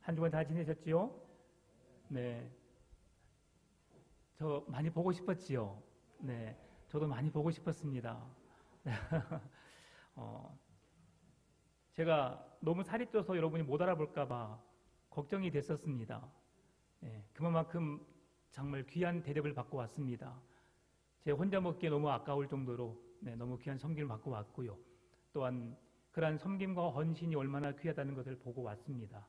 한 주간 잘 지내셨지요? 네. 저 많이 보고 싶었지요? 네. 저도 많이 보고 싶었습니다. 어, 제가 너무 살이 쪄서 여러분이 못 알아볼까봐 걱정이 됐었습니다. 네. 그만큼 정말 귀한 대접을 받고 왔습니다. 제 혼자 먹기에 너무 아까울 정도로 너무 귀한 섬김을 받고 왔고요. 또한 그러한 섬김과 헌신이 얼마나 귀하다는 것을 보고 왔습니다.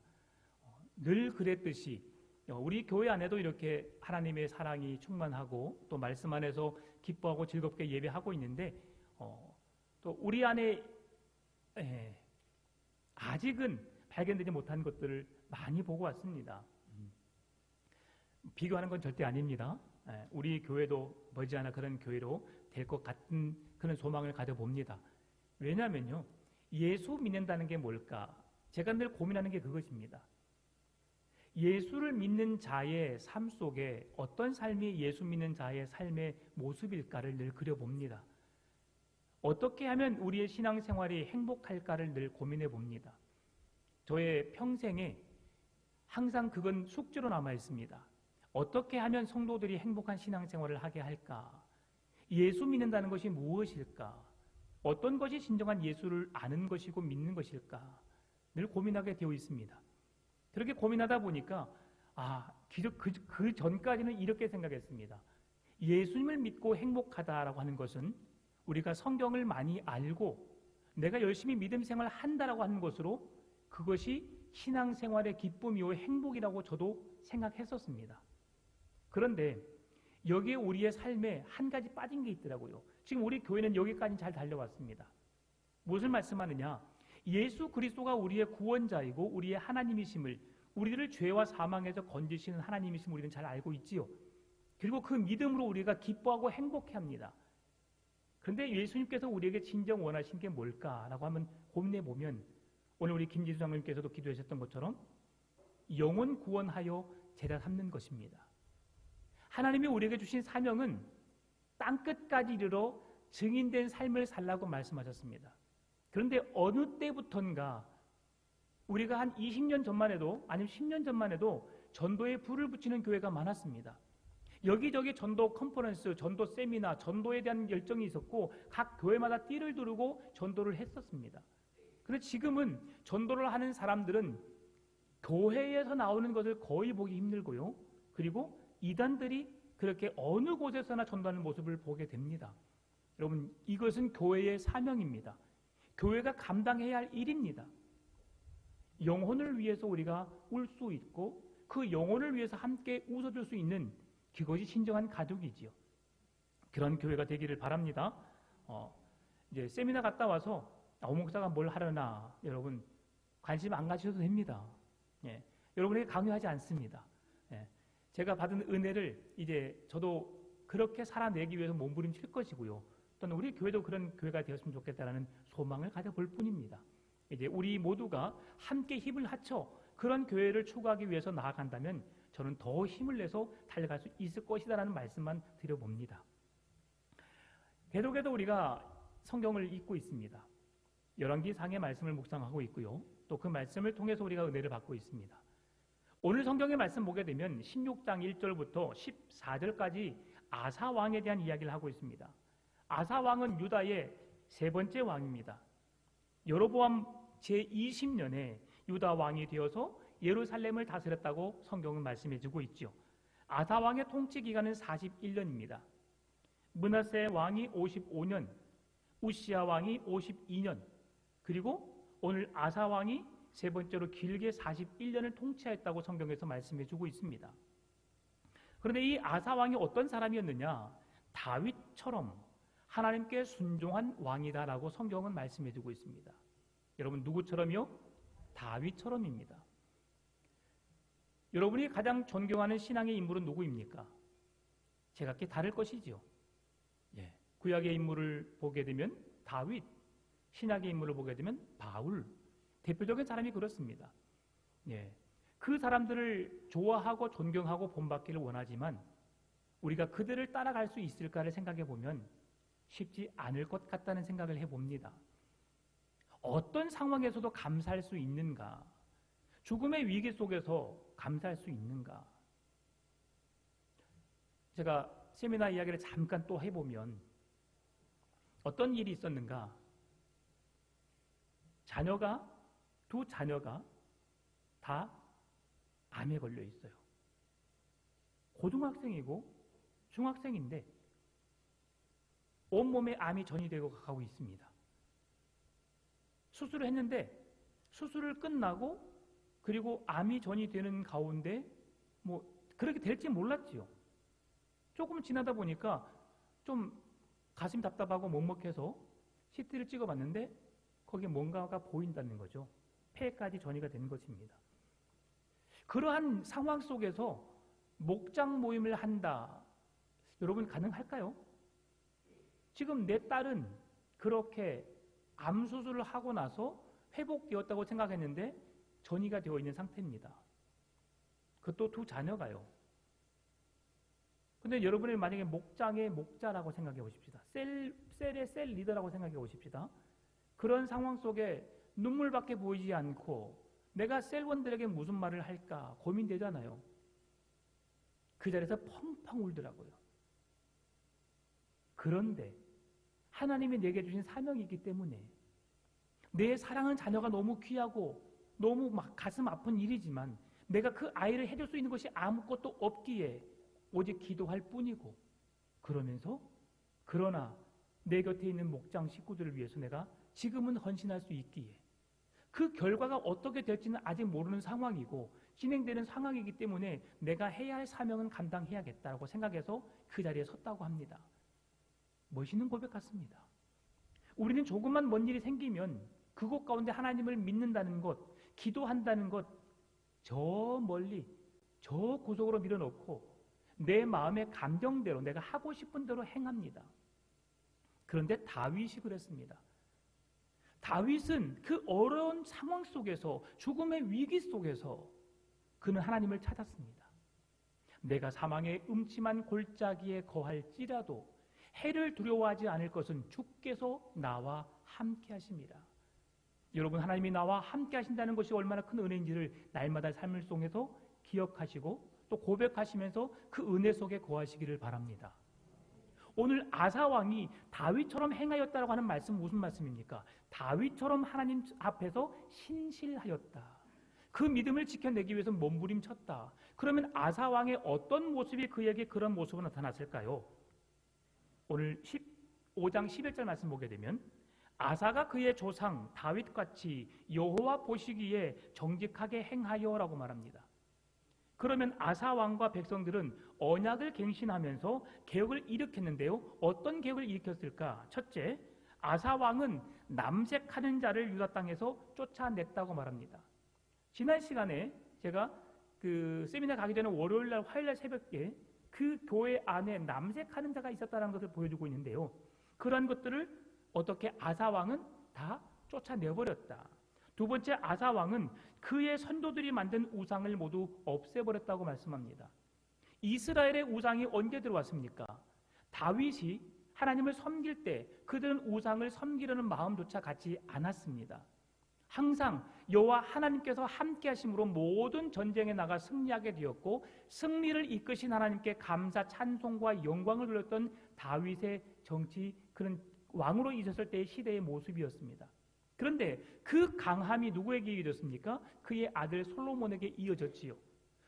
늘 그랬듯이 우리 교회 안에도 이렇게 하나님의 사랑이 충만하고 또 말씀 안에서 기뻐하고 즐겁게 예배하고 있는데 또 우리 안에 아직은 발견되지 못한 것들을 많이 보고 왔습니다. 비교하는 건 절대 아닙니다. 우리 교회도 머지않아 그런 교회로 될 것 같은 그런 소망을 가져봅니다. 왜냐하면요, 예수 믿는다는 게 뭘까? 제가 늘 고민하는 게 그것입니다. 예수를 믿는 자의 삶 속에 어떤 삶이 예수 믿는 자의 삶의 모습일까를 늘 그려봅니다. 어떻게 하면 우리의 신앙생활이 행복할까를 늘 고민해 봅니다. 저의 평생에 항상 그건 숙제로 남아 있습니다. 어떻게 하면 성도들이 행복한 신앙생활을 하게 할까? 예수 믿는다는 것이 무엇일까? 어떤 것이 진정한 예수를 아는 것이고 믿는 것일까? 늘 고민하게 되어 있습니다. 그렇게 고민하다 보니까 그 전까지는 이렇게 생각했습니다. 예수님을 믿고 행복하다라고 하는 것은 우리가 성경을 많이 알고 내가 열심히 믿음 생활을 한다라고 하는 것으로 그것이 신앙생활의 기쁨이요 행복이라고 저도 생각했었습니다. 그런데 여기에 우리의 삶에 한 가지 빠진 게 있더라고요. 지금 우리 교회는 여기까지 잘 달려왔습니다. 무엇을 말씀하느냐? 예수 그리스도가 우리의 구원자이고 우리의 하나님이심을, 우리를 죄와 사망에서 건지시는 하나님이심을 우리는 잘 알고 있지요. 그리고 그 믿음으로 우리가 기뻐하고 행복해합니다. 그런데 예수님께서 우리에게 진정 원하신 게 뭘까라고 하면 고민해 보면 오늘 우리 김지수 장로님께서도 기도하셨던 것처럼 영혼 구원하여 제자 삼는 것입니다. 하나님이 우리에게 주신 사명은 땅끝까지 이르러 증인된 삶을 살라고 말씀하셨습니다. 그런데 어느 때부턴가 우리가 한 20년 전만 해도 아니면 10년 전만 해도 전도에 불을 붙이는 교회가 많았습니다. 여기저기 전도 컨퍼런스, 전도 세미나, 전도에 대한 열정이 있었고 각 교회마다 띠를 두르고 전도를 했었습니다. 그런데 지금은 전도를 하는 사람들은 교회에서 나오는 것을 거의 보기 힘들고요. 그리고 이단들이 그렇게 어느 곳에서나 전도하는 모습을 보게 됩니다. 여러분, 이것은 교회의 사명입니다. 교회가 감당해야 할 일입니다. 영혼을 위해서 우리가 울 수 있고 그 영혼을 위해서 함께 웃어줄 수 있는 그것이 진정한 가족이지요. 그런 교회가 되기를 바랍니다. 이제 세미나 갔다 와서 목사가 뭘 하려나 여러분 관심 안 가지셔도 됩니다. 여러분에게 강요하지 않습니다. 제가 받은 은혜를 이제 저도 그렇게 살아내기 위해서 몸부림칠 것이고요. 또는 우리 교회도 그런 교회가 되었으면 좋겠다라는 소망을 가져볼 뿐입니다. 이제 우리 모두가 함께 힘을 합쳐 그런 교회를 추구하기 위해서 나아간다면 저는 더 힘을 내서 달려갈 수 있을 것이다라는 말씀만 드려봅니다. 계속해서 우리가 성경을 읽고 있습니다. 열왕기상의 말씀을 묵상하고 있고요. 또 그 말씀을 통해서 우리가 은혜를 받고 있습니다. 오늘 성경의 말씀 보게 되면 16장 1절부터 14절까지 아사 왕에 대한 이야기를 하고 있습니다. 아사 왕은 유다의 세 번째 왕입니다. 여로보암 제20년에 유다 왕이 되어서 예루살렘을 다스렸다고 성경은 말씀해주고 있죠. 아사 왕의 통치 기간은 41년입니다. 므낫세 왕이 55년, 우시야 왕이 52년, 그리고 오늘 아사 왕이 세 번째로 길게 41년을 통치했다고 성경에서 말씀해주고 있습니다. 그런데 이 아사 왕이 어떤 사람이었느냐? 다윗처럼 하나님께 순종한 왕이다라고 성경은 말씀해주고 있습니다. 여러분 누구처럼요? 다윗처럼입니다. 여러분이 가장 존경하는 신앙의 인물은 누구입니까? 제각기 다를 것이지요. 구약의 인물을 보게 되면 다윗, 신약의 인물을 보게 되면 바울, 대표적인 사람이 그렇습니다. 그 사람들을 좋아하고 존경하고 본받기를 원하지만 우리가 그들을 따라갈 수 있을까를 생각해 보면 쉽지 않을 것 같다는 생각을 해봅니다. 어떤 상황에서도 감사할 수 있는가? 죽음의 위기 속에서 감사할 수 있는가? 제가 세미나 이야기를 잠깐 또 해보면 어떤 일이 있었는가? 두 자녀가 다 암에 걸려 있어요. 고등학생이고 중학생인데 온몸에 암이 전이되고 가고 있습니다. 수술을 했는데 수술을 끝나고 그리고 암이 전이되는 가운데 그렇게 될지 몰랐지요. 조금 지나다 보니까 좀 가슴이 답답하고 먹먹해서 CT를 찍어봤는데 거기에 뭔가가 보인다는 거죠. 폐까지 전이가 된 것입니다. 그러한 상황 속에서 목장 모임을 한다. 여러분 가능할까요? 지금 내 딸은 그렇게 암 수술을 하고 나서 회복되었다고 생각했는데 전이가 되어 있는 상태입니다. 그것도 두 자녀가요. 근데 여러분이 만약에 목장의 목자라고 생각해 보십시다. 셀의 셀 리더라고 생각해 보십시다. 그런 상황 속에 눈물밖에 보이지 않고 내가 셀원들에게 무슨 말을 할까 고민되잖아요. 그 자리에서 펑펑 울더라고요. 그런데 하나님이 내게 주신 사명이 있기 때문에 내 사랑하는 자녀가 너무 귀하고 너무 막 가슴 아픈 일이지만 내가 그 아이를 해줄 수 있는 것이 아무것도 없기에 오직 기도할 뿐이고 그러나 내 곁에 있는 목장 식구들을 위해서 내가 지금은 헌신할 수 있기에 그 결과가 어떻게 될지는 아직 모르는 상황이고 진행되는 상황이기 때문에 내가 해야 할 사명은 감당해야겠다고 생각해서 그 자리에 섰다고 합니다. 멋있는 고백 같습니다. 우리는 조금만 먼 일이 생기면 그곳 가운데 하나님을 믿는다는 것, 기도한다는 것, 저 멀리 저 구석으로 밀어놓고 내 마음의 감정대로 내가 하고 싶은 대로 행합니다. 그런데 다윗이 그랬습니다. 다윗은 그 어려운 상황 속에서 죽음의 위기 속에서 그는 하나님을 찾았습니다. 내가 사망의 음침한 골짜기에 거할지라도 해를 두려워하지 않을 것은 주께서 나와 함께 하십니다. 여러분, 하나님이 나와 함께 하신다는 것이 얼마나 큰 은혜인지를 날마다 삶을 속에서 기억하시고 또 고백하시면서 그 은혜 속에 거하시기를 바랍니다. 오늘 아사 왕이 다윗처럼 행하였다라고 하는 말씀은 무슨 말씀입니까? 다윗처럼 하나님 앞에서 신실하였다. 그 믿음을 지켜내기 위해서 몸부림쳤다. 그러면 아사 왕의 어떤 모습이 그에게 그런 모습으로 나타났을까요? 오늘 15장 11절 말씀 보게 되면 아사가 그의 조상 다윗같이 여호와 보시기에 정직하게 행하여라고 말합니다. 그러면 아사 왕과 백성들은 언약을 갱신하면서 개혁을 일으켰는데요. 어떤 개혁을 일으켰을까? 첫째, 아사 왕은 남색하는 자를 유다 땅에서 쫓아냈다고 말합니다. 지난 시간에 제가 그 세미나 가기 전에 월요일날 화요일날 새벽에 그 교회 안에 남색하는 자가 있었다는 것을 보여주고 있는데요. 그런 것들을 어떻게 아사 왕은 다 쫓아내버렸다. 두 번째, 아사 왕은 그의 선조들이 만든 우상을 모두 없애버렸다고 말씀합니다. 이스라엘의 우상이 언제 들어왔습니까? 다윗이 하나님을 섬길 때 그들은 우상을 섬기려는 마음조차 갖지 않았습니다. 항상 여호와 하나님께서 함께 하심으로 모든 전쟁에 나가 승리하게 되었고 승리를 이끄신 하나님께 감사, 찬송과 영광을 돌렸던 다윗의 정치, 그런 왕으로 있었을 때의 시대의 모습이었습니다. 그런데 그 강함이 누구에게 이어졌습니까? 그의 아들 솔로몬에게 이어졌지요.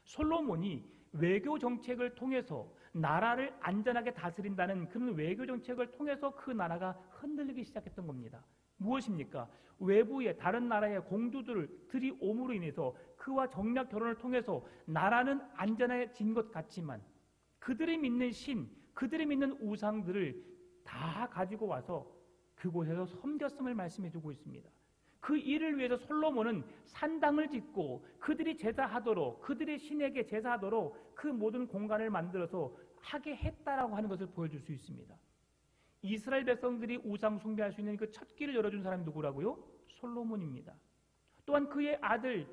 솔로몬이 외교 정책을 통해서 나라를 안전하게 다스린다는 그런 외교 정책을 통해서 그 나라가 흔들리기 시작했던 겁니다. 무엇입니까? 외부의 다른 나라의 공주들이 옴으로 인해서 그와 정략 결혼을 통해서 나라는 안전해진 것 같지만 그들이 믿는 신, 그들이 믿는 우상들을 다 가지고 와서 그곳에서 섬겼음을 말씀해주고 있습니다. 그 일을 위해서 솔로몬은 산당을 짓고 그들이 제사하도록, 그들의 신에게 제사하도록 그 모든 공간을 만들어서 하게 했다라고 하는 것을 보여줄 수 있습니다. 이스라엘 백성들이 우상 숭배할 수 있는 그 첫 길을 열어준 사람이 누구라고요? 솔로몬입니다. 또한 그의 아들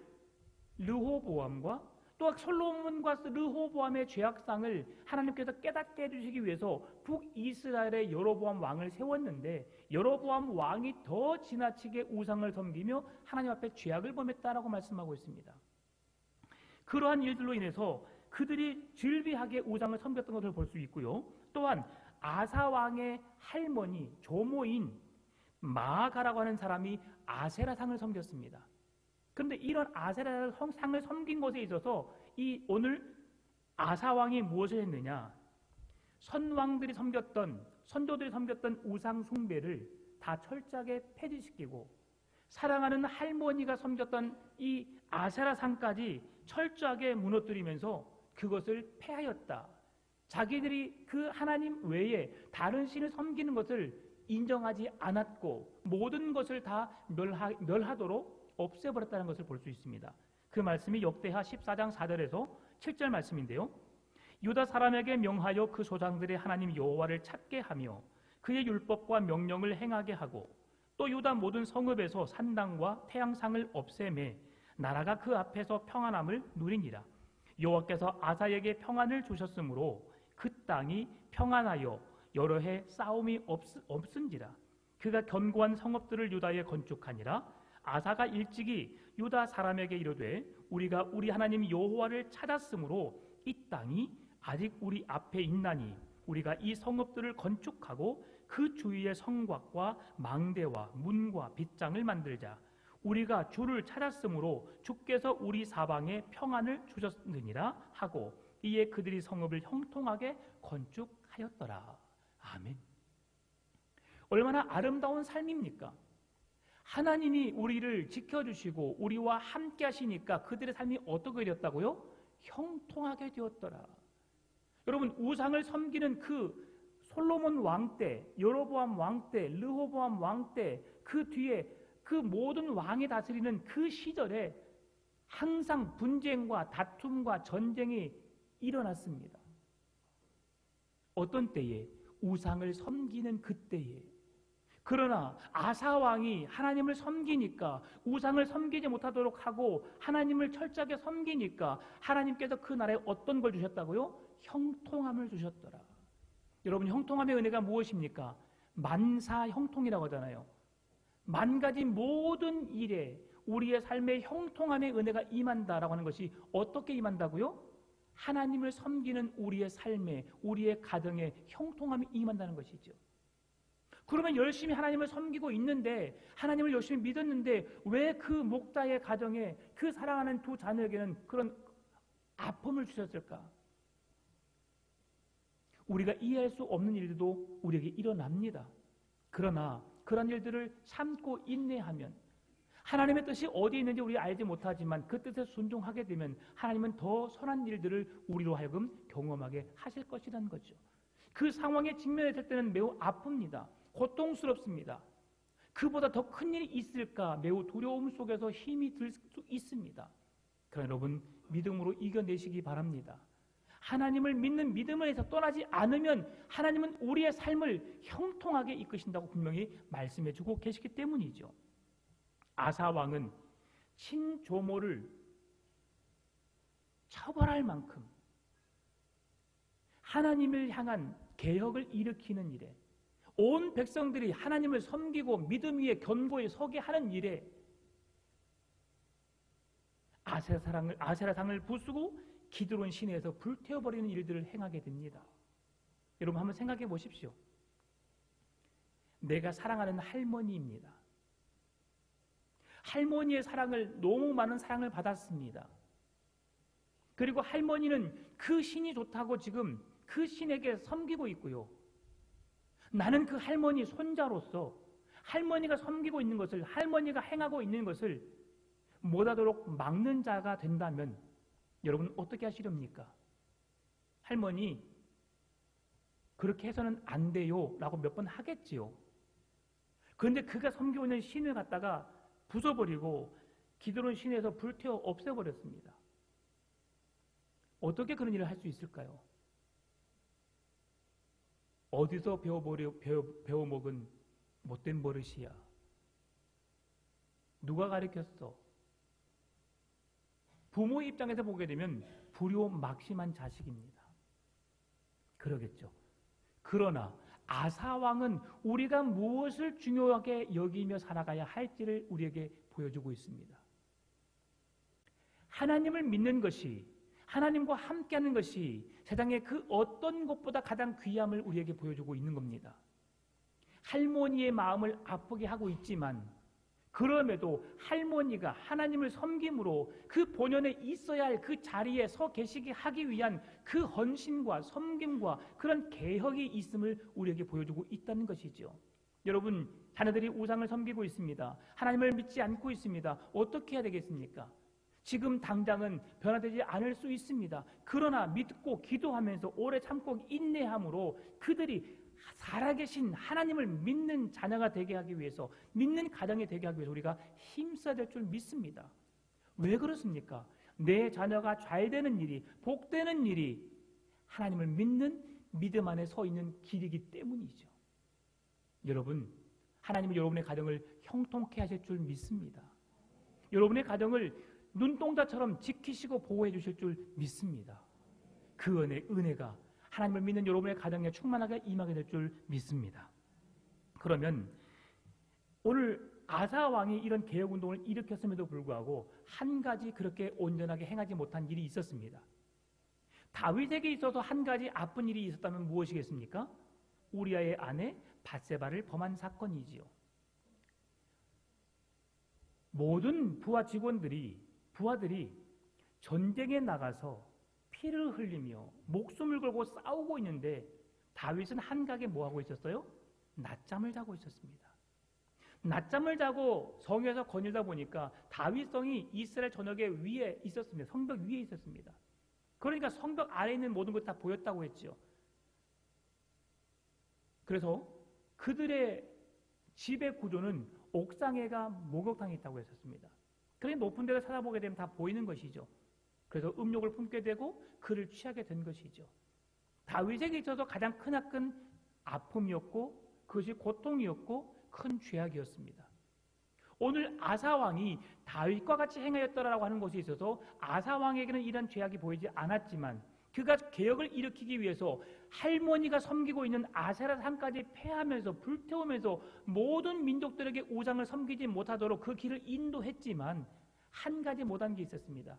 르호보암과 또 솔로몬과 르호보암의 죄악상을 하나님께서 깨닫게 해주시기 위해서 북이스라엘의 여로보암 왕을 세웠는데 여로보암 왕이 더 지나치게 우상을 섬기며 하나님 앞에 죄악을 범했다라고 말씀하고 있습니다. 그러한 일들로 인해서 그들이 즐비하게 우상을 섬겼던 것을 볼 수 있고요. 또한 아사 왕의 할머니 조모인 마아가라고 하는 사람이 아세라상을 섬겼습니다. 그런데 이런 아세라상을 섬긴 것에 있어서 이 오늘 아사 왕이 무엇을 했느냐? 선왕들이 섬겼던, 선조들이 섬겼던 우상 숭배를 다 철저하게 폐지시키고 사랑하는 할머니가 섬겼던 이 아세라상까지 철저하게 무너뜨리면서 그것을 폐하였다. 자기들이 그 하나님 외에 다른 신을 섬기는 것을 인정하지 않았고 모든 것을 다 멸하도록 없애버렸다는 것을 볼 수 있습니다. 그 말씀이 역대하 14장 4절에서 7절 말씀인데요. 유다 사람에게 명하여 그 조상들의 하나님 여호와를 찾게 하며 그의 율법과 명령을 행하게 하고 또 유다 모든 성읍에서 산당과 태양상을 없애매 나라가 그 앞에서 평안함을 누리니라. 여호와께서 아사에게 평안을 주셨으므로 그 땅이 평안하여 여러 해 싸움이 없은지라. 그가 견고한 성읍들을 유다에 건축하니라. 아사가 일찍이 유다 사람에게 이르되 우리가 우리 하나님 여호와를 찾았으므로 이 땅이 아직 우리 앞에 있나니 우리가 이 성읍들을 건축하고 그 주위에 성곽과 망대와 문과 빗장을 만들자. 우리가 주를 찾았으므로 주께서 우리 사방에 평안을 주셨느니라 하고 이에 그들이 성읍을 형통하게 건축하였더라. 아멘. 얼마나 아름다운 삶입니까? 하나님이 우리를 지켜주시고 우리와 함께 하시니까 그들의 삶이 어떻게 되었다고요? 형통하게 되었더라. 여러분, 우상을 섬기는 그 솔로몬 왕 때, 여로보암 왕 때, 르호보암 왕 때, 그 뒤에 그 모든 왕이 다스리는 그 시절에 항상 분쟁과 다툼과 전쟁이 일어났습니다. 어떤 때에? 우상을 섬기는 그때에. 그러나 아사 왕이 하나님을 섬기니까 우상을 섬기지 못하도록 하고 하나님을 철저하게 섬기니까 하나님께서 그 나라에 어떤 걸 주셨다고요? 형통함을 주셨더라. 여러분, 형통함의 은혜가 무엇입니까? 만사 형통이라고 하잖아요. 만 가지 모든 일에 우리의 삶에 형통함의 은혜가 임한다라고 하는 것이 어떻게 임한다고요? 하나님을 섬기는 우리의 삶에, 우리의 가정에 형통함이 임한다는 것이죠. 그러면 열심히 하나님을 섬기고 있는데, 하나님을 열심히 믿었는데 왜 그 목자의 가정에, 그 사랑하는 두 자녀에게는 그런 아픔을 주셨을까? 우리가 이해할 수 없는 일들도 우리에게 일어납니다. 그러나 그런 일들을 참고 인내하면, 하나님의 뜻이 어디에 있는지 우리가 알지 못하지만 그 뜻에 순종하게 되면 하나님은 더 선한 일들을 우리로 하여금 경험하게 하실 것이라는 거죠. 그 상황에 직면했을 때는 매우 아픕니다. 고통스럽습니다. 그보다 더 큰 일이 있을까 매우 두려움 속에서 힘이 들 수 있습니다. 그러나 여러분, 믿음으로 이겨내시기 바랍니다. 하나님을 믿는 믿음에서 떠나지 않으면 하나님은 우리의 삶을 형통하게 이끄신다고 분명히 말씀해주고 계시기 때문이죠. 아사 왕은 친조모를 처벌할 만큼 하나님을 향한 개혁을 일으키는 일에, 온 백성들이 하나님을 섬기고 믿음 위에 견고히 서게 하는 일에 아세라상을 부수고 기드론 시내에서 불태워버리는 일들을 행하게 됩니다. 여러분, 한번 생각해 보십시오. 내가 사랑하는 할머니입니다. 할머니의 사랑을, 너무 많은 사랑을 받았습니다. 그리고 할머니는 그 신이 좋다고 지금 그 신에게 섬기고 있고요. 나는 그 할머니 손자로서 할머니가 섬기고 있는 것을, 할머니가 행하고 있는 것을 못하도록 막는 자가 된다면 여러분 어떻게 하시렵니까? 할머니, 그렇게 해서는 안 돼요 라고 몇 번 하겠지요. 그런데 그가 섬기고 있는 신을 갖다가 부숴버리고 기드론 시내에서 불태워 없애버렸습니다. 어떻게 그런 일을 할 수 있을까요? 어디서 배워먹은 못된 버릇이야. 누가 가르쳤어? 부모 입장에서 보게 되면 불효막심한 자식입니다. 그러겠죠. 그러나 아사왕은 우리가 무엇을 중요하게 여기며 살아가야 할지를 우리에게 보여주고 있습니다. 하나님을 믿는 것이, 하나님과 함께하는 것이 세상의 그 어떤 것보다 가장 귀함을 우리에게 보여주고 있는 겁니다. 할머니의 마음을 아프게 하고 있지만 그럼에도 할머니가 하나님을 섬김으로 그 본연에 있어야 할 그 자리에 서 계시게 하기 위한 그 헌신과 섬김과 그런 개혁이 있음을 우리에게 보여주고 있다는 것이죠. 여러분, 자녀들이 우상을 섬기고 있습니다. 하나님을 믿지 않고 있습니다. 어떻게 해야 되겠습니까? 지금 당장은 변화되지 않을 수 있습니다. 그러나 믿고 기도하면서 오래 참고 인내함으로 그들이 살아계신 하나님을 믿는 자녀가 되게 하기 위해서, 믿는 가정이 되게 하기 위해서 우리가 힘써야 될 줄 믿습니다. 왜 그렇습니까? 내 자녀가 잘 되는 일이, 복되는 일이 하나님을 믿는 믿음 안에 서 있는 길이기 때문이죠. 여러분, 하나님은 여러분의 가정을 형통케 하실 줄 믿습니다. 여러분의 가정을 눈동자처럼 지키시고 보호해 주실 줄 믿습니다. 그 은혜가 하나님을 믿는 여러분의 가정에 충만하게 임하게 될 줄 믿습니다. 그러면 오늘 아사 왕이 이런 개혁 운동을 일으켰음에도 불구하고 한 가지 그렇게 온전하게 행하지 못한 일이 있었습니다. 다윗에게 있어서 한 가지 아픈 일이 있었다면 무엇이겠습니까? 우리아의 아내 밧세바를 범한 사건이지요. 모든 부하들이 전쟁에 나가서 피를 흘리며 목숨을 걸고 싸우고 있는데 다윗은 한가게 뭐하고 있었어요? 낮잠을 자고 있었습니다. 낮잠을 자고 성에서 거닐다 보니까 다윗성이 이스라엘 전역의 위에 있었습니다. 성벽 위에 있었습니다. 그러니까 성벽 아래에 있는 모든 것 다 보였다고 했죠. 그래서 그들의 집의 구조는 옥상에가 목욕탕이 있다고 했었습니다. 그러니 높은 데를 찾아보게 되면 다 보이는 것이죠. 그래서 음욕을 품게 되고 그를 취하게 된 것이죠. 다윗에게 있어서 가장 크나큰 아픔이었고 그것이 고통이었고 큰 죄악이었습니다. 오늘 아사왕이 다윗과 같이 행하였더라라고 하는 것에 있어서 아사왕에게는 이런 죄악이 보이지 않았지만 그가 개혁을 일으키기 위해서 할머니가 섬기고 있는 아세라 산까지 폐하면서 불태우면서 모든 민족들에게 우상을 섬기지 못하도록 그 길을 인도했지만 한 가지 못한 게 있었습니다.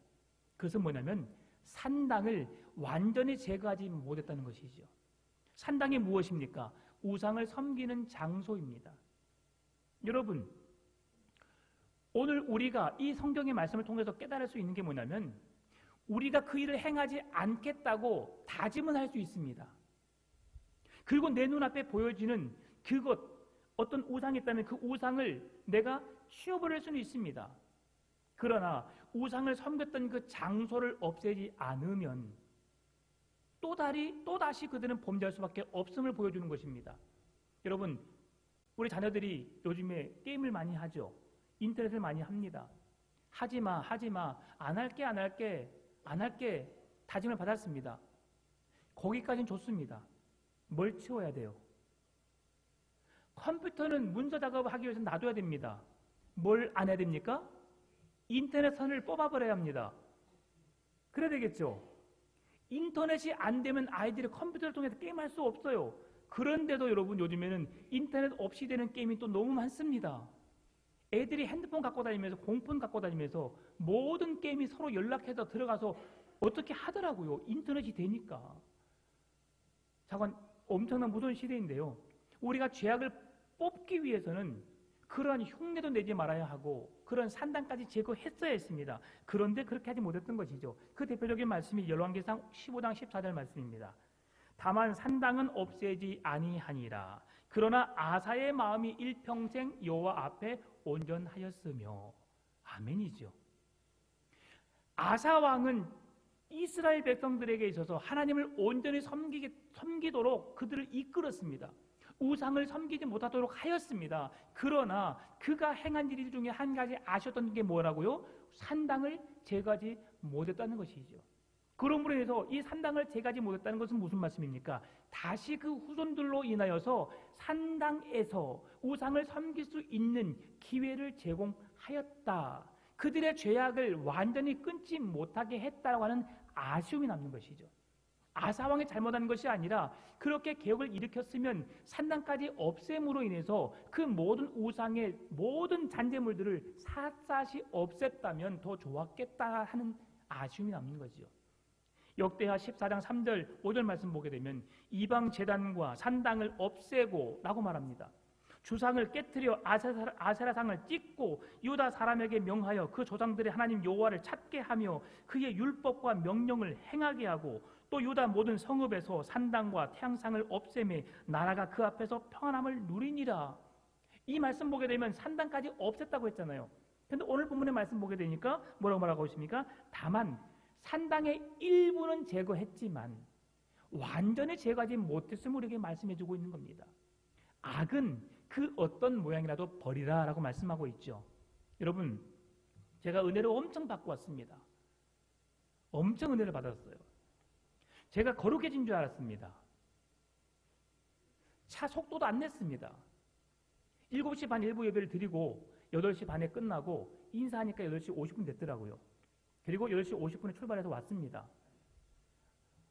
그것은 뭐냐면 산당을 완전히 제거하지 못했다는 것이죠. 산당이 무엇입니까? 우상을 섬기는 장소입니다. 여러분, 오늘 우리가 이 성경의 말씀을 통해서 깨달을 수 있는 게 뭐냐면 우리가 그 일을 행하지 않겠다고 다짐은 할 수 있습니다. 그리고 내 눈앞에 보여지는 그것, 어떤 우상이 있다면 그 우상을 내가 치워버릴 수는 있습니다. 그러나 우상을 섬겼던 그 장소를 없애지 않으면 또다시 그들은 범죄할 수밖에 없음을 보여주는 것입니다. 여러분, 우리 자녀들이 요즘에 게임을 많이 하죠. 인터넷을 많이 합니다. 하지마, 안 할게 다짐을 받았습니다. 거기까지는 좋습니다. 뭘 치워야 돼요? 컴퓨터는 문서 작업을 하기 위해서 놔둬야 됩니다. 뭘 안 해야 됩니까? 인터넷 선을 뽑아버려야 합니다. 그래야 되겠죠? 인터넷이 안 되면 아이들이 컴퓨터를 통해서 게임할 수 없어요. 그런데도 여러분 요즘에는 인터넷 없이 되는 게임이 또 너무 많습니다. 애들이 핸드폰 갖고 다니면서 공폰 갖고 다니면서 모든 게임이 서로 연락해서 들어가서 어떻게 하더라고요. 인터넷이 되니까. 잠깐 엄청난 무서운 시대인데요. 우리가 죄악을 뽑기 위해서는 그러한 흉내도 내지 말아야 하고 그런 산당까지 제거했어야 했습니다. 그런데 그렇게 하지 못했던 것이죠. 그 대표적인 말씀이 열왕기상 15장 14절 말씀입니다. 다만 산당은 없애지 아니하니라. 그러나 아사의 마음이 일평생 여호와 앞에 온전하였으며. 아멘이죠. 아사 왕은 이스라엘 백성들에게 있어서 하나님을 온전히 섬기도록 그들을 이끌었습니다. 우상을 섬기지 못하도록 하였습니다. 그러나 그가 행한 일 중에 한 가지 아쉬웠던 게 뭐라고요? 산당을 제거하지 못했다는 것이죠. 그러므로 인해서 이 산당을 제거하지 못했다는 것은 무슨 말씀입니까? 다시 그 후손들로 인하여서 산당에서 우상을 섬길 수 있는 기회를 제공하였다. 그들의 죄악을 완전히 끊지 못하게 했다고 하는 아쉬움이 남는 것이죠. 아사왕이 잘못한 것이 아니라 그렇게 개혁을 일으켰으면 산당까지 없앰으로 인해서 그 모든 우상의 모든 잔재물들을 샅샅이 없앴다면 더 좋았겠다 하는 아쉬움이 남는 거지요. 역대하 14장 3절 5절 말씀 보게 되면 이방 제단과 산당을 없애고 라고 말합니다. 주상을 깨뜨려 아세라상을 찢고 유다 사람에게 명하여 그 조상들의 하나님 여호와를 찾게 하며 그의 율법과 명령을 행하게 하고 또 유다 모든 성읍에서 산당과 태양상을 없애매 나라가 그 앞에서 평안함을 누리니라. 이 말씀 보게 되면 산당까지 없앴다고 했잖아요. 근데 오늘 본문의 말씀 보게 되니까 뭐라고 말하고 있습니까? 다만 산당의 일부는 제거했지만 완전히 제거하지 못했음을 우리에게 말씀해주고 있는 겁니다. 악은 그 어떤 모양이라도 버리라 라고 말씀하고 있죠. 여러분, 제가 은혜를 엄청 받고 왔습니다. 엄청 은혜를 받았어요. 제가 거룩해진 줄 알았습니다. 차 속도도 안 냈습니다. 7시 반 일부 예배를 드리고 8시 반에 끝나고 인사하니까 8시 50분 됐더라고요. 그리고 8시 50분에 출발해서 왔습니다.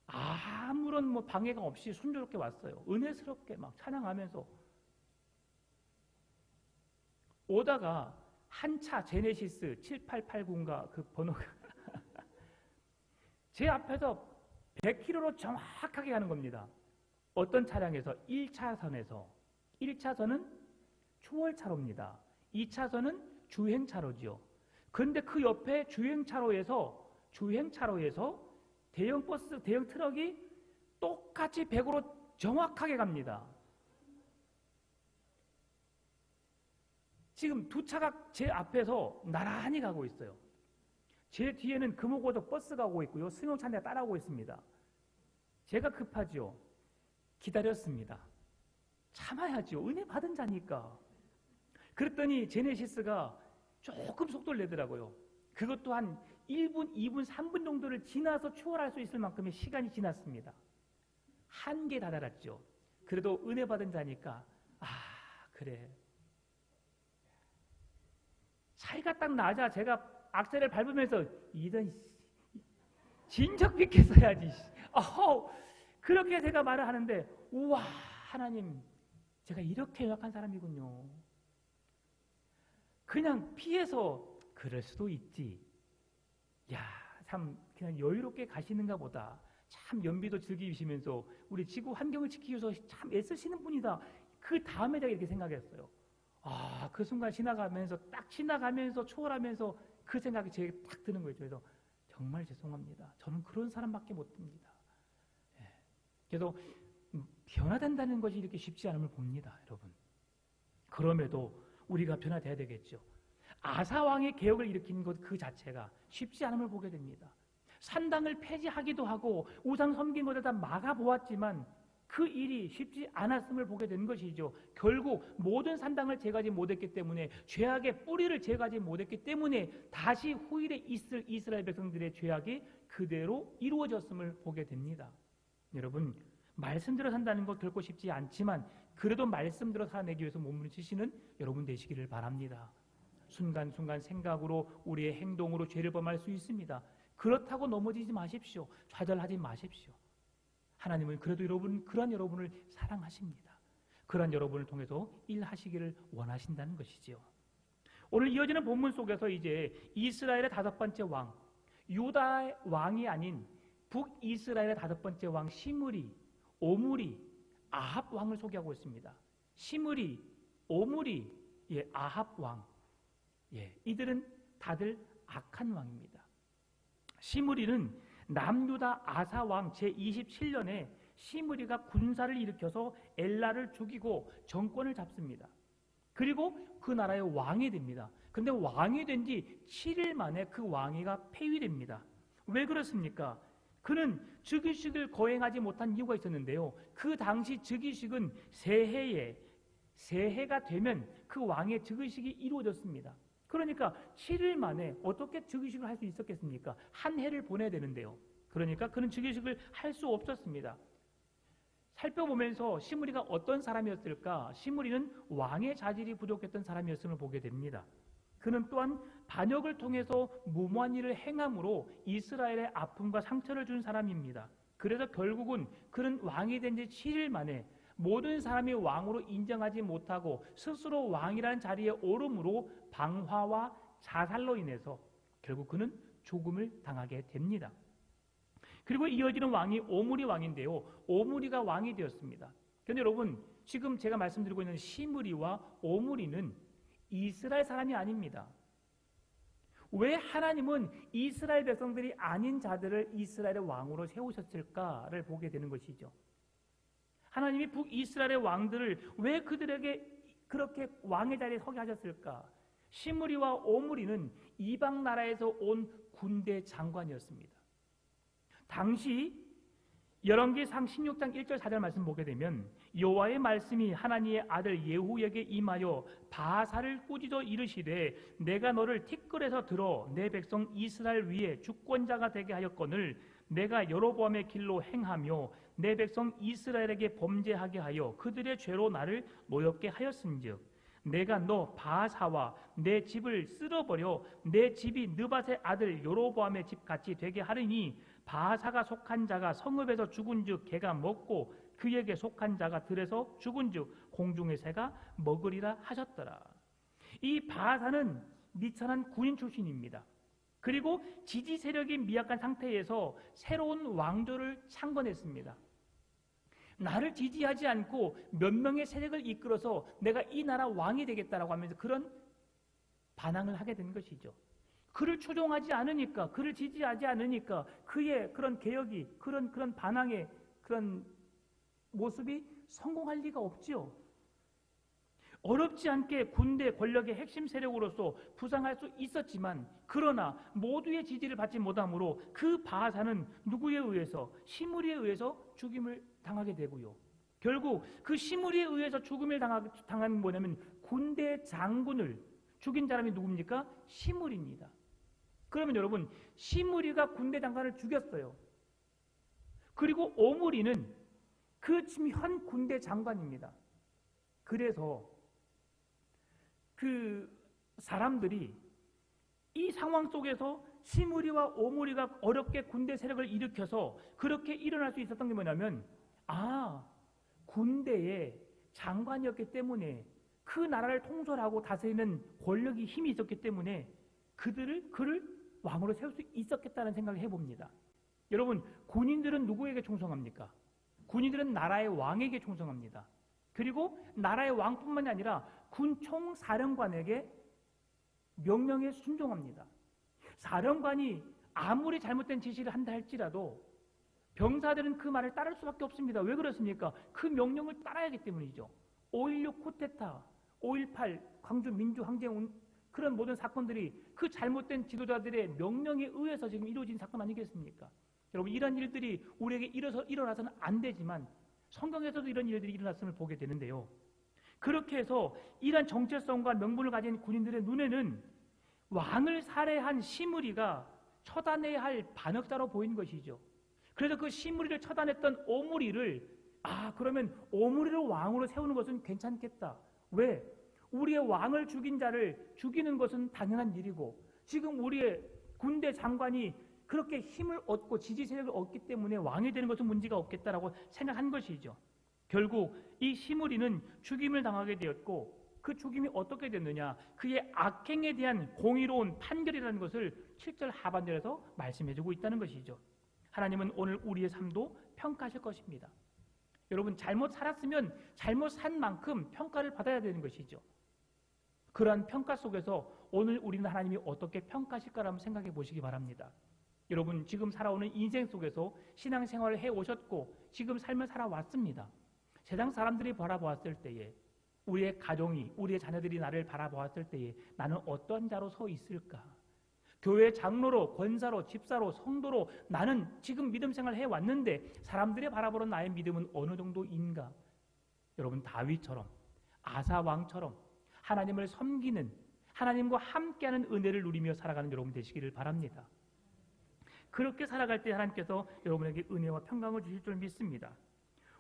아무런 방해가 없이 순조롭게 왔어요. 은혜스럽게 막 찬양하면서 오다가 한 차 제네시스 7889인가 그 번호가 제 앞에서 100km로 정확하게 가는 겁니다. 어떤 차량에서 1차선은 초월차로입니다. 2차선은 주행차로죠. 그런데 그 옆에 주행차로에서 대형 버스, 대형 트럭이 똑같이 100으로 정확하게 갑니다. 지금 두 차가 제 앞에서 나란히 가고 있어요. 제 뒤에는 금호고속 버스가 오고 있고요. 승용차 한 대가 따라오고 있습니다. 제가 급하죠. 기다렸습니다. 참아야죠. 은혜 받은 자니까. 그랬더니 제네시스가 조금 속도를 내더라고요. 그것도 한 1분, 2분, 3분 정도를 지나서 추월할 수 있을 만큼의 시간이 지났습니다. 한계에 다다랐죠. 그래도 은혜 받은 자니까 그래. 차이가 딱 나자 제가 악셀을 밟으면서 이런 진작 빗겠어야지. 그렇게 제가 말을 하는데 우와 하나님 제가 이렇게 연약한 사람이군요. 그냥 피해서 그럴 수도 있지. 참 그냥 여유롭게 가시는가 보다. 참 연비도 즐기시면서 우리 지구 환경을 지키기 위해서 참 애쓰시는 분이다. 그 다음에 제가 이렇게 생각했어요. 그 순간 지나가면서 초월하면서 그 생각이 제게 딱 드는 거예요. 그래서 정말 죄송합니다. 저는 그런 사람밖에 못 듭니다. 그래서 변화된다는 것이 이렇게 쉽지 않음을 봅니다, 여러분. 그럼에도 우리가 변화돼야 되겠죠. 아사왕의 개혁을 일으킨 것 그 자체가 쉽지 않음을 보게 됩니다. 산당을 폐지하기도 하고 우상 섬긴 것을 다 막아보았지만 그 일이 쉽지 않았음을 보게 된 것이죠. 결국 모든 산당을 제거하지 못했기 때문에 죄악의 뿌리를 제거하지 못했기 때문에 다시 후일에 있을 이스라엘 백성들의 죄악이 그대로 이루어졌음을 보게 됩니다. 여러분, 말씀대로 산다는 것 결코 쉽지 않지만 그래도 말씀대로 살아내기 위해서 몸부림치시는 여러분 되시기를 바랍니다. 순간순간 생각으로 우리의 행동으로 죄를 범할 수 있습니다. 그렇다고 넘어지지 마십시오. 좌절하지 마십시오. 하나님은 그래도 그러한 여러분을 사랑하십니다. 그러한 여러분을 통해서 일하시기를 원하신다는 것이지요. 오늘 이어지는 본문 속에서 이제 이스라엘의 5번째 왕, 유다의 왕이 아닌 북이스라엘의 5번째 왕 시므리, 오므리, 아합 왕을 소개하고 있습니다. 시므리, 오므리, 아합 왕. 이들은 다들 악한 왕입니다. 시므리는 남유다 아사 왕 제27년에 시므리가 군사를 일으켜서 엘라를 죽이고 정권을 잡습니다. 그리고 그 나라의 왕이 됩니다. 그런데 왕이 된 지 7일 만에 그 왕위가 폐위됩니다. 왜 그렇습니까? 그는 즉위식을 거행하지 못한 이유가 있었는데요. 그 당시 즉위식은 새해가 되면 그 왕의 즉위식이 이루어졌습니다. 그러니까 7일 만에 어떻게 즉위식을 할 수 있었겠습니까? 한 해를 보내야 되는데요. 그러니까 그는 즉위식을 할 수 없었습니다. 살펴보면서 시므리가 어떤 사람이었을까? 시므리는 왕의 자질이 부족했던 사람이었음을 보게 됩니다. 그는 또한 반역을 통해서 무모한 일을 행함으로 이스라엘의 아픔과 상처를 준 사람입니다. 그래서 결국은 그는 왕이 된 지 7일 만에 모든 사람이 왕으로 인정하지 못하고 스스로 왕이라는 자리에 오름으로 방화와 자살로 인해서 결국 그는 죽음을 당하게 됩니다. 그리고 이어지는 왕이 오므리 왕인데요. 오므리가 왕이 되었습니다. 그런데 여러분, 지금 제가 말씀드리고 있는 시므리와 오므리는 이스라엘 사람이 아닙니다. 왜 하나님은 이스라엘 백성들이 아닌 자들을 이스라엘의 왕으로 세우셨을까를 보게 되는 것이죠. 하나님이 북이스라엘의 왕들을 왜 그들에게 그렇게 왕의 자리에 서게 하셨을까? 시므리와 오므리는 이방 나라에서 온 군대 장관이었습니다. 당시 열왕기상 16장 1절 4절 말씀 보게 되면 여호와의 말씀이 하나님의 아들 예후에게 임하여 바사를 꾸짖어 이르시되 내가 너를 티끌에서 들어 내 백성 이스라엘 위에 주권자가 되게 하였거늘 내가 여로보암의 길로 행하며 내 백성 이스라엘에게 범죄하게 하여 그들의 죄로 나를 노엽게 하였은즉 내가 너 바사와 내 집을 쓸어버려 내 집이 느밧의 아들 여로보암의 집같이 되게 하리니 바사가 속한 자가 성읍에서 죽은즉 개가 먹고 그에게 속한 자가 들에서 죽은즉 공중의 새가 먹으리라 하셨더라. 이 바사는 미천한 군인 출신입니다. 그리고 지지 세력이 미약한 상태에서 새로운 왕조를 창건했습니다. 나를 지지하지 않고 몇 명의 세력을 이끌어서 내가 이 나라 왕이 되겠다라고 하면서 그런 반항을 하게 된 것이죠. 그를 추종하지 않으니까, 그를 지지하지 않으니까 그의 그런 개혁이, 그런 반항의 그런 모습이 성공할 리가 없지요. 어렵지 않게 군대 권력의 핵심 세력으로서 부상할 수 있었지만 그러나 모두의 지지를 받지 못하므로 그 바사는 누구에 의해서? 시므리에 의해서 죽임을 당하게 되고요. 결국 그 시므리에 의해서 죽음을 당한 뭐냐면 군대 장군을 죽인 사람이 누굽니까? 시므리입니다. 그러면 여러분, 시므리가 군대 장관을 죽였어요. 그리고 오므리는 그 지금 현 군대 장관입니다. 그래서 그 사람들이 이 상황 속에서 시므리와 오므리가 어렵게 군대 세력을 일으켜서 그렇게 일어날 수 있었던 게 뭐냐면 군대의 장관이었기 때문에 그 나라를 통솔하고 다스리는 권력이 힘이 있었기 때문에 그를 왕으로 세울 수 있었겠다는 생각을 해봅니다. 여러분, 군인들은 누구에게 충성합니까? 군인들은 나라의 왕에게 충성합니다. 그리고 나라의 왕뿐만이 아니라 군 총사령관에게 명령에 순종합니다. 사령관이 아무리 잘못된 지시를 한다 할지라도 병사들은 그 말을 따를 수밖에 없습니다. 왜 그렇습니까? 그 명령을 따라야 하기 때문이죠. 5.16 쿠데타, 5.18 광주 민주항쟁 그런 모든 사건들이 그 잘못된 지도자들의 명령에 의해서 지금 이루어진 사건 아니겠습니까? 여러분, 이런 일들이 우리에게 일어나서는 안 되지만 성경에서도 이런 일들이 일어났음을 보게 되는데요. 그렇게 해서 이런 정체성과 명분을 가진 군인들의 눈에는 왕을 살해한 시므리가 처단해야 할 반역자로 보이는 것이죠. 그래서 그 시므리를 처단했던 오므리를 그러면 오므리를 왕으로 세우는 것은 괜찮겠다. 왜? 우리의 왕을 죽인 자를 죽이는 것은 당연한 일이고 지금 우리의 군대 장관이 그렇게 힘을 얻고 지지 세력을 얻기 때문에 왕이 되는 것은 문제가 없겠다라고 생각한 것이죠. 결국 이 시므리는 죽임을 당하게 되었고 그 죽임이 어떻게 됐느냐? 그의 악행에 대한 공의로운 판결이라는 것을 7절 하반절에서 말씀해주고 있다는 것이죠. 하나님은 오늘 우리의 삶도 평가하실 것입니다. 여러분, 잘못 살았으면 잘못 산 만큼 평가를 받아야 되는 것이죠. 그러한 평가 속에서 오늘 우리는 하나님이 어떻게 평가하실까를 한번 생각해 보시기 바랍니다. 여러분, 지금 살아오는 인생 속에서 신앙생활을 해오셨고 지금 삶을 살아왔습니다. 세상 사람들이 바라보았을 때에 우리의 가정이, 우리의 자녀들이 나를 바라보았을 때에 나는 어떤 자로 서 있을까? 교회 장로로, 권사로, 집사로, 성도로 나는 지금 믿음 생활을 해왔는데 사람들이 바라보는 나의 믿음은 어느 정도인가? 여러분, 다윗처럼, 아사왕처럼 하나님을 섬기는, 하나님과 함께하는 은혜를 누리며 살아가는 여러분 되시기를 바랍니다. 그렇게 살아갈 때 하나님께서 여러분에게 은혜와 평강을 주실 줄 믿습니다.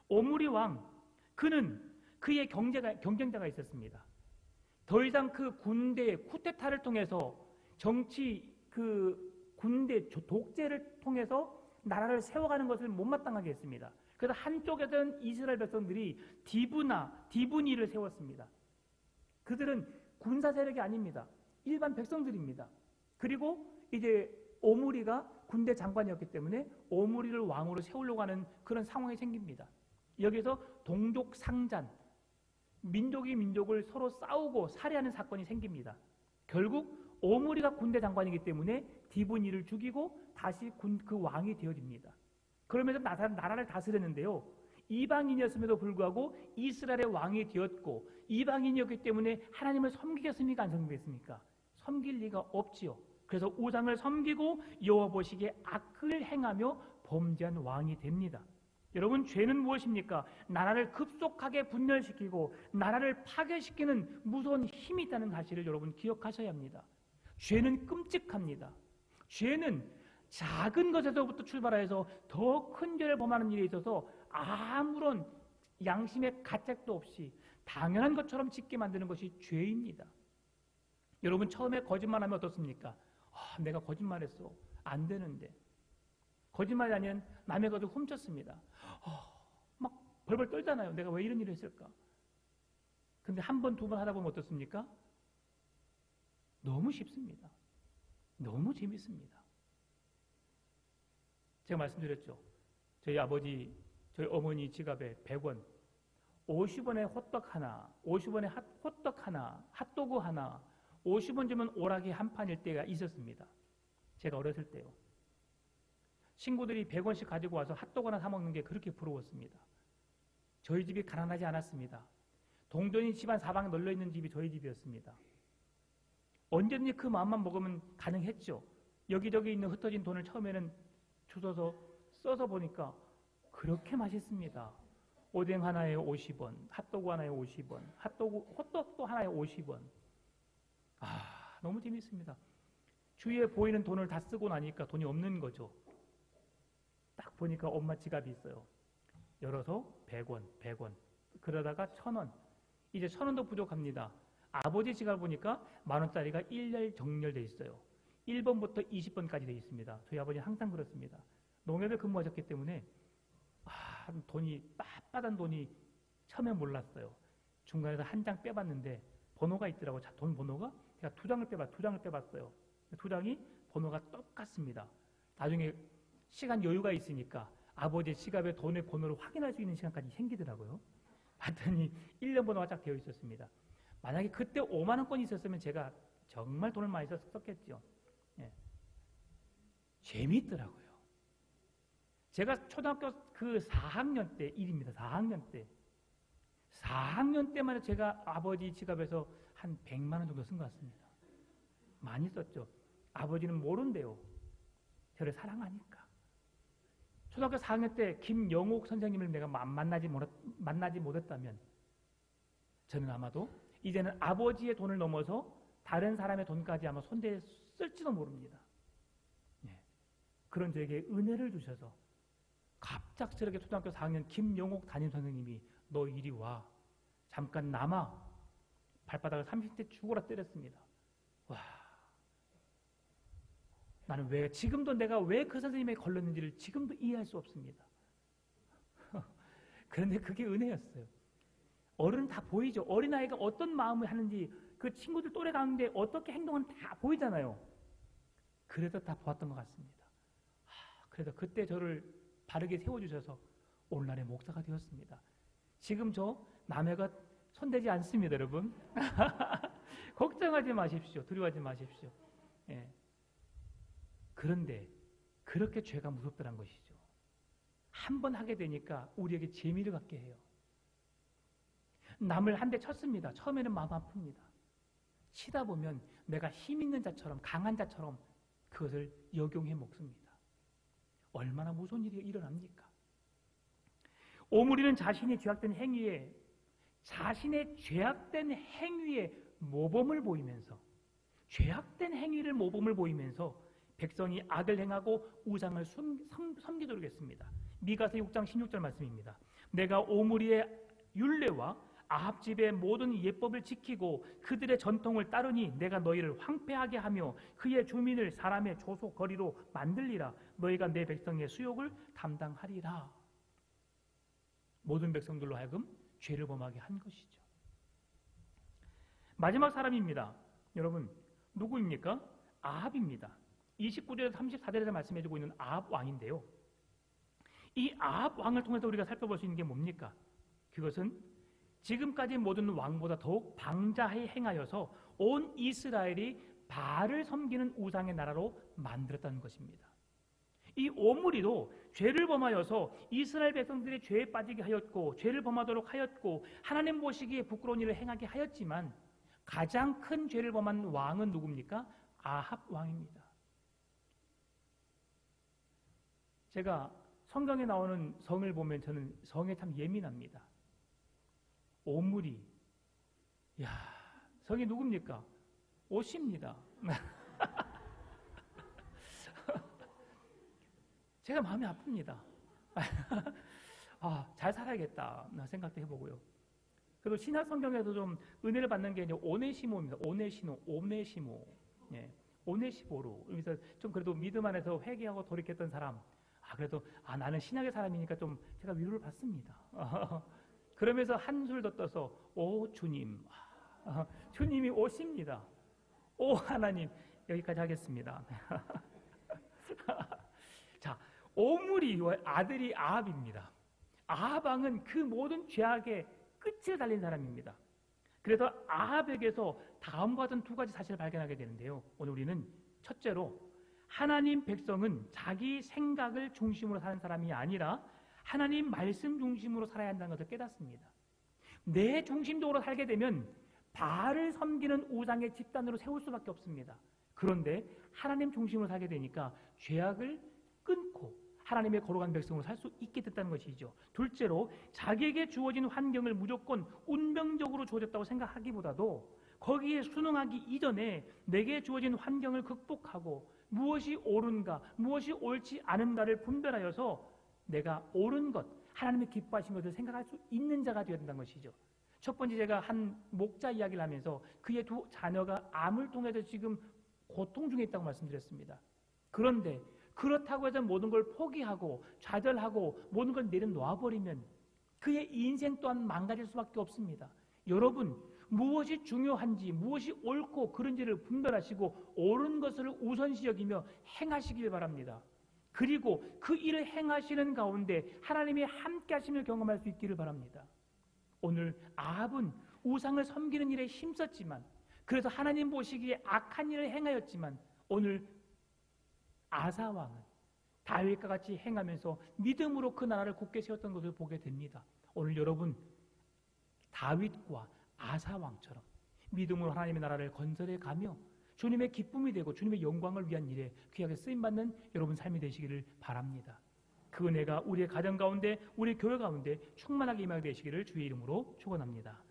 오므리 왕, 그는 그의 경쟁자가 있었습니다. 더 이상 그 군대의 쿠데타를 통해서 정치 군대 독재를 통해서 나라를 세워가는 것을 못마땅하게 했습니다. 그래서 한쪽에서는 이스라엘 백성들이 디브니를 세웠습니다. 그들은 군사 세력이 아닙니다. 일반 백성들입니다. 그리고 이제 오므리가 군대 장관이었기 때문에 오므리를 왕으로 세우려고 하는 그런 상황이 생깁니다. 여기서 동족 상잔, 민족이 민족을 서로 싸우고 살해하는 사건이 생깁니다. 결국 오므리가 군대 장관이기 때문에 디브니를 죽이고 다시 그 왕이 되어집니다. 그러면서 나라를 다스렸는데요. 이방인이었음에도 불구하고 이스라엘의 왕이 되었고, 이방인이었기 때문에 하나님을 섬기겠습니까? 안 섬기겠습니까? 섬길 리가 없지요. 그래서 우상을 섬기고 여호와 보시기에 악을 행하며 범죄한 왕이 됩니다. 여러분, 죄는 무엇입니까? 나라를 급속하게 분열시키고 나라를 파괴시키는 무서운 힘이 있다는 사실을 여러분 기억하셔야 합니다. 죄는 끔찍합니다. 죄는 작은 것에서부터 출발해서 더 큰 죄를 범하는 일에 있어서 아무런 양심의 가책도 없이 당연한 것처럼 짓게 만드는 것이 죄입니다. 여러분, 처음에 거짓말하면 어떻습니까? 내가 거짓말했어. 안 되는데. 거짓말이 아니면 남의 것을 훔쳤습니다. 막 벌벌 떨잖아요. 내가 왜 이런 일을 했을까? 근데 한 번, 두 번 하다 보면 어떻습니까? 너무 쉽습니다. 너무 재밌습니다. 제가 말씀드렸죠. 저희 아버지, 저희 어머니 지갑에 100원, 50원에 호떡 하나, 50원에 호떡 하나, 핫도그 하나, 50원 주면 오락이 한 판일 때가 있었습니다. 제가 어렸을 때요. 친구들이 100원씩 가지고 와서 핫도그 하나 사 먹는 게 그렇게 부러웠습니다. 저희 집이 가난하지 않았습니다. 동전이 집안 사방에 널려있는 집이 저희 집이었습니다. 언제든지 그 마음만 먹으면 가능했죠. 여기저기 있는 흩어진 돈을 처음에는 주워서 써서 보니까 그렇게 맛있습니다. 오뎅 하나에 50원, 핫도그 하나에 50원, 호떡도 하나에 50원. 너무 재밌습니다. 주위에 보이는 돈을 다 쓰고 나니까 돈이 없는 거죠. 딱 보니까 엄마 지갑이 있어요. 열어서 100원, 100원. 그러다가 1000원. 이제 1000원도 부족합니다. 아버지 지갑 보니까 10,000원짜리가 일렬 정렬되어 있어요. 1번부터 20번까지 되어 있습니다. 저희 아버지는 항상 그렇습니다. 농협에 근무하셨기 때문에 돈이 빳빳한 돈이 처음에 몰랐어요. 중간에서 한 장 빼봤는데 번호가 있더라고요. 돈 번호가. 제가 두 장을 빼봤어요. 두 장이 번호가 똑같습니다. 나중에 시간 여유가 있으니까 아버지의 지갑에 돈의 번호를 확인할 수 있는 시간까지 생기더라고요. 봤더니 1년 번호가 딱 되어 있었습니다. 만약에 그때 5만 원권이 있었으면 제가 정말 돈을 많이 썼겠죠. 예. 재미있더라고요. 제가 초등학교 그 4학년 때 일입니다. 4학년 때. 4학년 때만 해도 제가 아버지 지갑에서 한 100만 원 정도 쓴 것 같습니다. 많이 썼죠. 아버지는 모른대요. 저를 사랑하니까. 초등학교 4학년 때 김영옥 선생님을 내가 만나지 못했다면 저는 아마도 이제는 아버지의 돈을 넘어서 다른 사람의 돈까지 아마 손대에 쓸지도 모릅니다. 예. 그런 저에게 은혜를 주셔서 갑작스럽게 초등학교 4학년 김영옥 담임 선생님이 너 이리 와. 잠깐 남아. 발바닥을 30대 죽어라 때렸습니다. 와. 나는 지금도 내가 왜 그 선생님에게 걸렸는지를 지금도 이해할 수 없습니다. 그런데 그게 은혜였어요. 어른은 다 보이죠. 어린아이가 어떤 마음을 하는지 그 친구들 또래 가운데 어떻게 행동하는지 다 보이잖아요. 그래서 다 보았던 것 같습니다. 그래서 그때 저를 바르게 세워주셔서 오늘날의 목사가 되었습니다. 지금 저 남의 것 손대지 않습니다, 여러분. 걱정하지 마십시오. 두려워하지 마십시오. 예. 그런데 그렇게 죄가 무섭다는 것이죠. 한 번 하게 되니까 우리에게 재미를 갖게 해요. 남을 한 대 쳤습니다. 처음에는 마음 아픕니다. 치다 보면 내가 힘 있는 자처럼 강한 자처럼 그것을 역용해 먹습니다. 얼마나 무서운 일이 일어납니까? 오므리는 자신의 죄악된 행위에 모범을 보이면서 죄악된 행위를 모범을 보이면서 백성이 악을 행하고 우상을 섬기도록 했습니다. 미가서 6장 16절 말씀입니다. 내가 오므리의 율례와 아합 집의 모든 예법을 지키고 그들의 전통을 따르니 내가 너희를 황폐하게 하며 그의 주민을 사람의 조속거리로 만들리라. 너희가 내 백성의 수욕을 담당하리라. 모든 백성들로 하여금 죄를 범하게 한 것이죠. 마지막 사람입니다. 여러분 누구입니까? 아합입니다. 29절에서 34절에서 말씀해주고 있는 아합 왕인데요. 이 아합 왕을 통해서 우리가 살펴볼 수 있는 게 뭡니까? 그것은 지금까지 모든 왕보다 더욱 방자하게 행하여서 온 이스라엘이 바알을 섬기는 우상의 나라로 만들었다는 것입니다. 이 오므리도 죄를 범하여서 이스라엘 백성들이 죄에 빠지게 하였고 죄를 범하도록 하였고 하나님 보시기에 부끄러운 일을 행하게 하였지만 가장 큰 죄를 범한 왕은 누굽니까? 아합 왕입니다. 제가 성경에 나오는 성을 보면 저는 성에 참 예민합니다. 오므리, 야, 성이 누굽니까? 옷입니다. 제가 마음이 아픕니다. 잘 살아야겠다 생각도 해보고요. 그리고 신약 성경에도 좀 은혜를 받는 게 이제 오네시모입니다. 오네시모. 예, 오네시모로. 그래서 좀 그래도 믿음 안에서 회개하고 돌이켰던 사람. 그래도 나는 신약의 사람이니까 좀 제가 위로를 받습니다. 그러면서 한술 더 떠서 오 주님, 주님이 오십니다. 오 하나님, 여기까지 하겠습니다. 자, 오므리의 아들이 아합입니다. 아합 왕은 그 모든 죄악의 끝을 달린 사람입니다. 그래서 아합에게서 다음과 같은 두 가지 사실을 발견하게 되는데요. 오늘 우리는 첫째로 하나님 백성은 자기 생각을 중심으로 사는 사람이 아니라 하나님 말씀 중심으로 살아야 한다는 것을 깨닫습니다. 내 중심적으로 살게 되면 바알을 섬기는 우상의 집단으로 세울 수밖에 없습니다. 그런데 하나님 중심으로 살게 되니까 죄악을 끊고 하나님의 거룩한 백성으로 살 수 있게 됐다는 것이죠. 둘째로 자기에게 주어진 환경을 무조건 운명적으로 주어졌다고 생각하기보다도 거기에 순응하기 이전에 내게 주어진 환경을 극복하고 무엇이 옳은가, 무엇이 옳지 않은가를 분별하여서 내가 옳은 것, 하나님의 기뻐하신 것을 생각할 수 있는 자가 되어야 된다는 것이죠. 첫 번째, 제가 한 목자 이야기를 하면서 그의 두 자녀가 암을 통해서 지금 고통 중에 있다고 말씀드렸습니다. 그런데 그렇다고 해서 모든 걸 포기하고 좌절하고 모든 걸 내려놓아버리면 그의 인생 또한 망가질 수밖에 없습니다. 여러분, 무엇이 중요한지 무엇이 옳고 그른지를 분별하시고 옳은 것을 우선시 여기며 행하시길 바랍니다. 그리고 그 일을 행하시는 가운데 하나님의 함께 하심을 경험할 수 있기를 바랍니다. 오늘 아합은 우상을 섬기는 일에 힘썼지만, 그래서 하나님 보시기에 악한 일을 행하였지만, 오늘 아사 왕은 다윗과 같이 행하면서 믿음으로 그 나라를 굳게 세웠던 것을 보게 됩니다. 오늘 여러분, 다윗과 아사 왕처럼 믿음으로 하나님의 나라를 건설해 가며 주님의 기쁨이 되고 주님의 영광을 위한 일에 귀하게 쓰임받는 여러분 삶이 되시기를 바랍니다. 그 은혜가 우리의 가정 가운데, 우리 교회 가운데 충만하게 임하게 되시기를 주의 이름으로 축원합니다.